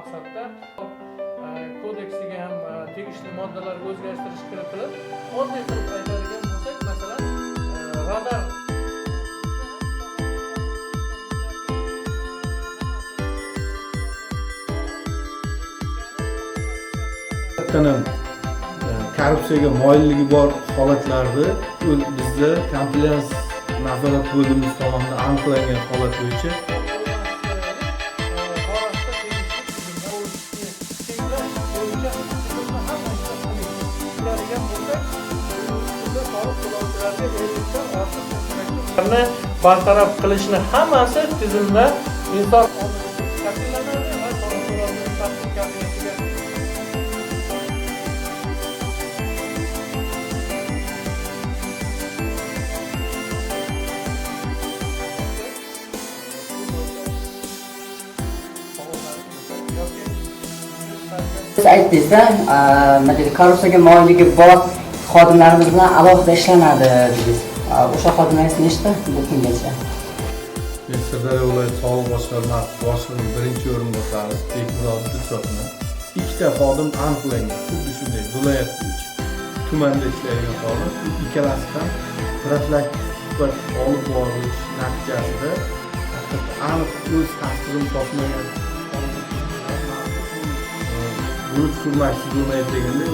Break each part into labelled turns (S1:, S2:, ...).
S1: maqsadda kodeksiga ham tegishli moddalarga o'zgartirish kiritilib, oddiy qilib aytadigan bo'lsak, masalan, radar
S2: korrupsiyaga moyilligi bor holatlarda bizda komplens nazorat bo'limi tomonidan aniqlangan holat bo'yicha
S1: bartaraf qilishni hammasi tizimda inson shakllanadi va
S3: siz aytdingizda, korrupsiyaga moyilligi bor xodimlarimiz bilan alohida ishlanadi dedingiz. O'sha xodimlaringiz nechta bu kungacha?
S2: Sirdaryo viloyat soliq boshqarmasi boshlig'ining birinchi o'rinbosari Bekmurod Dilshodni ikkita xodim aniqlangan. Xuddi shunday viloyat bo'yicha tumanda ishlaydigan xodim, ikkalasi ham profilaktik suhbat olib borilish natijasida aniq o'z tasdig'ini topmagan bulut kurmaksiz bo'lmaydi deganda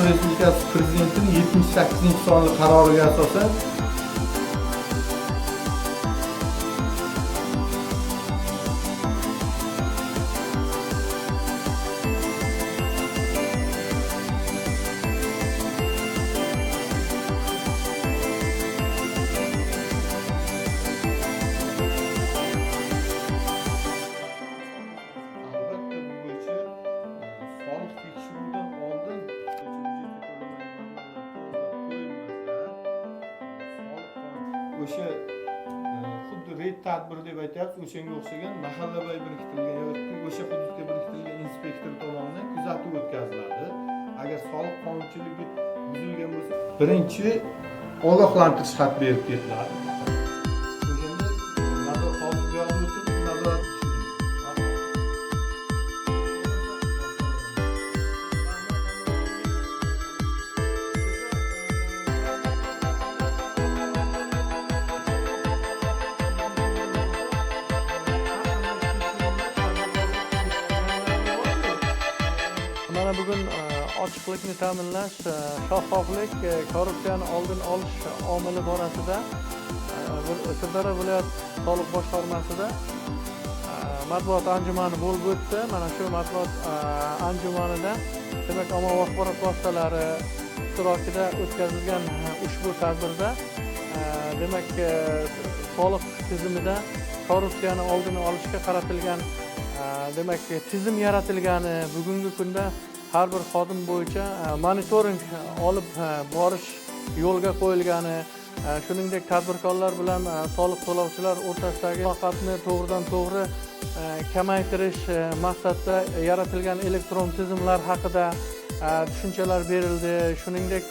S2: Respublikasi Prezidentining 78-sonli qaroriga asosan o'sha xuddi reyd tadbiri deb aytyapsiz, o'shanga o'xshagan mahallaboy biriktirilgan yoki o'sha hududga biriktirilgan inspektor tomonidan kuzatuv o'tkaziladi. Agar soliq qonunchiligi buzilgan bo'lsa, birinchi ogohlantirish xat berib ketiladi. O'shanda nazorat hozirga olib o'tib nazorat
S1: Mana bugun ochiqlikni ta'minlash, shaffoflik, korrupsiyani oldin olish omili borasida Sirdaryo viloyat soliq boshqarmasida matbuot anjumani bo'lib o'tdi. Mana shu matbuot anjumanida demak ommaviy axborot vositalari ishtirokida o'tkazilgan ushbu tadbirda demak soliq tizimida korrupsiyani oldini olishga qaratilgan demak tizim yaratilgani, bugungi kunda har bir xodim bo'yicha monitoring olib borish yo'lga qo'yilgani, shuningdek tadbirkorlar bilan soliq to'lovchilar o'rtasidagi muloqotni to'g'ridan to'g'ri kamaytirish maqsadida yaratilgan elektron tizimlar haqida tushunchalar berildi. Shuningdek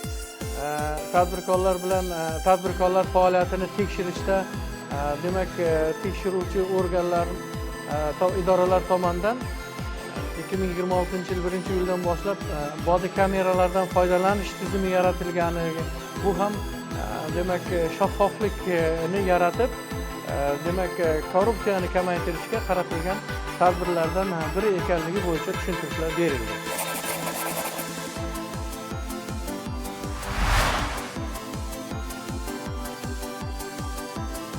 S1: tadbirkorlar faoliyatini tekshirishda demak tekshiruvchi organlar idoralar tomonidan 2026-yil 1-iyuldan boshlab body kameralardan foydalanish tizimi yaratilgani, bu ham demak shaffoflikni yaratib, demak korrupsiyani kamaytirishga qaratilgan tadbirlardan biri ekanligi bo'yicha tushuntirishlar berildi.